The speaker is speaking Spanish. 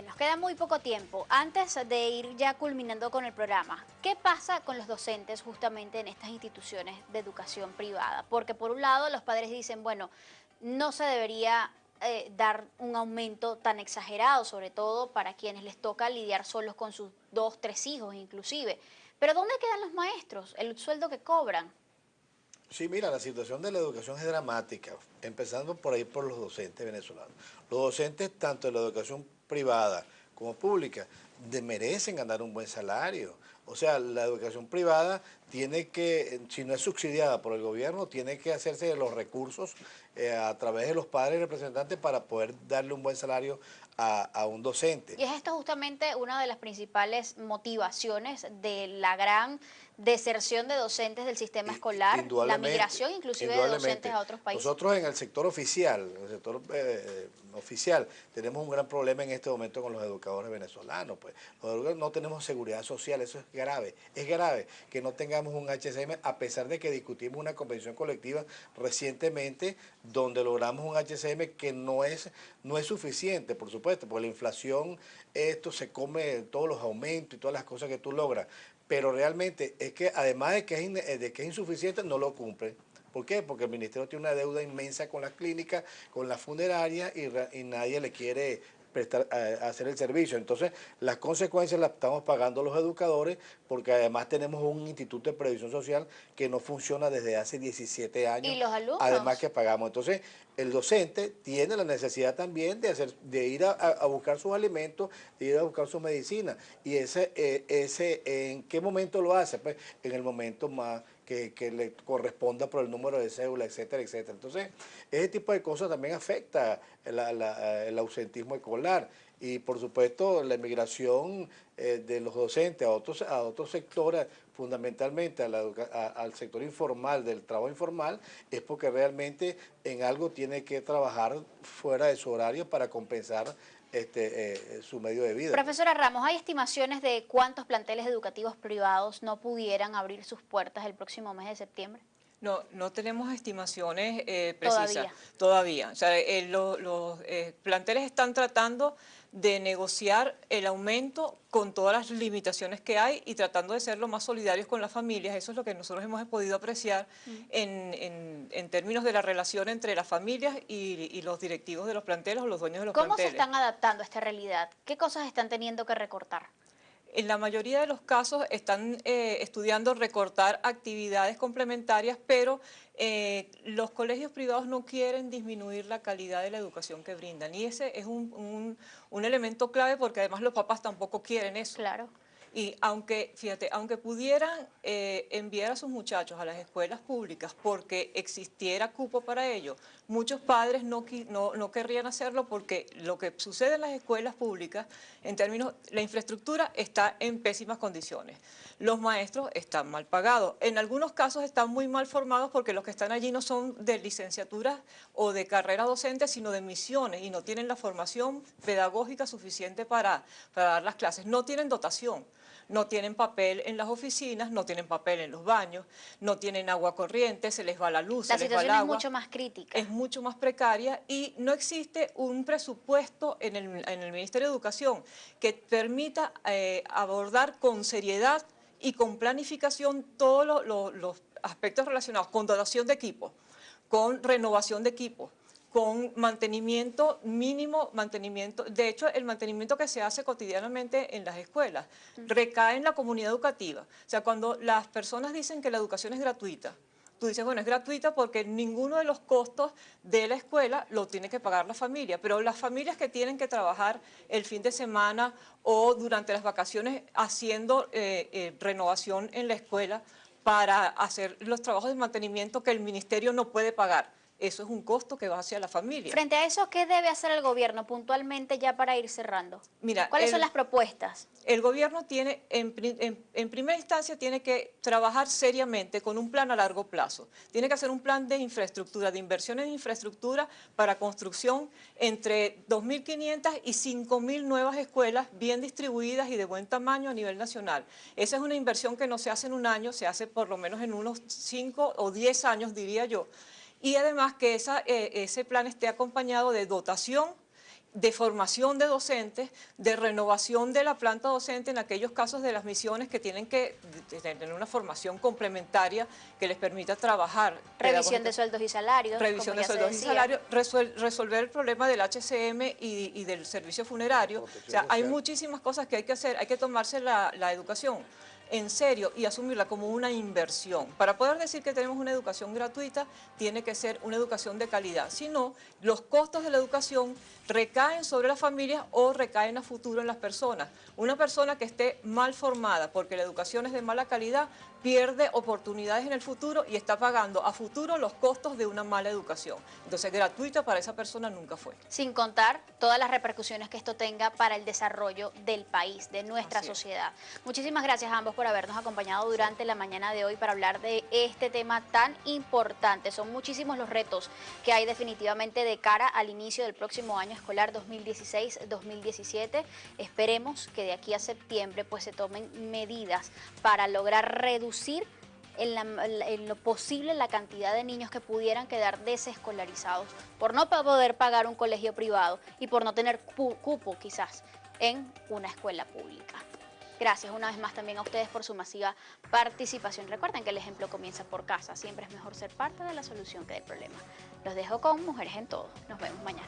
Bien, nos queda muy poco tiempo. Antes de ir ya culminando con el programa, ¿qué pasa con los docentes justamente en estas instituciones de educación privada? Porque por un lado los padres dicen, bueno, no se debería dar un aumento tan exagerado, sobre todo para quienes les toca lidiar solos con sus 2, 3 hijos inclusive. Pero ¿dónde quedan los maestros? El sueldo que cobran. Sí, mira, la situación de la educación es dramática, empezando por ahí por los docentes venezolanos. Los docentes, tanto de la educación privada como pública, merecen ganar un buen salario. O sea, la educación privada tiene que, si no es subsidiada por el gobierno, tiene que hacerse de los recursos a través de los padres representantes para poder darle un buen salario a un docente. Y es esto justamente una de las principales motivaciones de la gran deserción de docentes del sistema escolar, la migración inclusive de docentes a otros países. Nosotros en el sector oficial, tenemos un gran problema en este momento con los educadores venezolanos. Pues los educadores no tenemos seguridad social, eso es grave. Es grave que no tengamos un HCM, a pesar de que discutimos una convención colectiva recientemente donde logramos un HCM que no es suficiente, por supuesto, porque la inflación, esto se come todos los aumentos y todas las cosas que tú logras, pero realmente es que además de que es insuficiente, no lo cumplen. ¿Por qué? Porque el ministerio tiene una deuda inmensa con las clínicas, con las funerarias y nadie le quiere prestar a hacer el servicio. Entonces, las consecuencias las estamos pagando los educadores, porque además tenemos un instituto de previsión social que no funciona desde hace 17 años. ¿Y los alumnos? Además que pagamos. Entonces, el docente tiene la necesidad también de ir a buscar sus alimentos, de ir a buscar sus medicinas. Y ¿en qué momento lo hace? Pues en el momento más que le corresponda por el número de cédula, etcétera, etcétera. Entonces, ese tipo de cosas también afecta el ausentismo escolar. Y por supuesto la emigración de los docentes a otros sectores, fundamentalmente al sector informal, del trabajo informal, es porque realmente en algo tiene que trabajar fuera de su horario para compensar su medio de vida. Profesora Ramos, ¿hay estimaciones de cuántos planteles educativos privados no pudieran abrir sus puertas el próximo mes de septiembre? No, no tenemos estimaciones precisas todavía. O sea, los planteles están tratando de negociar el aumento con todas las limitaciones que hay y tratando de ser lo más solidarios con las familias. Eso es lo que nosotros hemos podido apreciar en términos de la relación entre las familias y los directivos de los planteles o los dueños de los planteles. ¿Cómo se están adaptando a esta realidad? ¿Qué cosas están teniendo que recortar? En la mayoría de los casos están estudiando recortar actividades complementarias, pero los colegios privados no quieren disminuir la calidad de la educación que brindan. Y ese es un elemento clave, porque además los papás tampoco quieren eso. Claro. Y aunque pudieran enviar a sus muchachos a las escuelas públicas porque existiera cupo para ello, muchos padres no querrían hacerlo, porque lo que sucede en las escuelas públicas, en términos, la infraestructura está en pésimas condiciones. Los maestros están mal pagados. En algunos casos están muy mal formados, porque los que están allí no son de licenciatura o de carrera docente, sino de misiones, y no tienen la formación pedagógica suficiente para dar las clases. No tienen dotación. No tienen papel en las oficinas, no tienen papel en los baños, no tienen agua corriente, se les va la luz, se les va el agua. La situación es mucho más crítica. Es mucho más precaria, y no existe un presupuesto en el Ministerio de Educación que permita abordar con seriedad y con planificación todos los aspectos relacionados con dotación de equipos, con renovación de equipos, con mantenimiento mínimo, de hecho el mantenimiento que se hace cotidianamente en las escuelas recae en la comunidad educativa. O sea, cuando las personas dicen que la educación es gratuita, tú dices, bueno, es gratuita porque ninguno de los costos de la escuela lo tiene que pagar la familia, pero las familias que tienen que trabajar el fin de semana o durante las vacaciones haciendo renovación en la escuela para hacer los trabajos de mantenimiento que el ministerio no puede pagar, eso es un costo que va hacia la familia. Frente a eso, ¿qué debe hacer el gobierno puntualmente, ya para ir cerrando? Mira, ¿cuáles son las propuestas? El gobierno tiene, en primera instancia, tiene que trabajar seriamente con un plan a largo plazo. Tiene que hacer un plan de infraestructura, de inversión en infraestructura para construcción entre 2.500 y 5.000 nuevas escuelas bien distribuidas y de buen tamaño a nivel nacional. Esa es una inversión que no se hace en un año, se hace por lo menos en unos 5 o 10 años, diría yo. Y además que ese plan esté acompañado de dotación de formación de docentes, de renovación de la planta docente en aquellos casos de las misiones que tienen que tener una formación complementaria que les permita trabajar. Revisión de sueldos y salarios. Revisión de sueldos y salarios, resolver el problema del HCM y del servicio funerario. O sea, hay muchísimas cosas que hay que hacer, hay que tomarse la educación en serio y asumirla como una inversión. Para poder decir que tenemos una educación gratuita, tiene que ser una educación de calidad. Si no, los costos de la educación recaen sobre las familias o recaen a futuro en las personas. Una persona que esté mal formada porque la educación es de mala calidad, pierde oportunidades en el futuro y está pagando a futuro los costos de una mala educación. Entonces, gratuita para esa persona nunca fue. Sin contar todas las repercusiones que esto tenga para el desarrollo del país, de nuestra sociedad. Muchísimas gracias a ambos por habernos acompañado durante la mañana de hoy para hablar de este tema tan importante. Son muchísimos los retos que hay definitivamente de cara al inicio del próximo año escolar 2016-2017. Esperemos que de aquí a septiembre pues se tomen medidas para lograr reducir en lo posible la cantidad de niños que pudieran quedar desescolarizados por no poder pagar un colegio privado y por no tener cupo quizás en una escuela pública. Gracias una vez más también a ustedes por su masiva participación. Recuerden que el ejemplo comienza por casa. Siempre es mejor ser parte de la solución que del problema. Los dejo con Mujeres en Todo. Nos vemos mañana.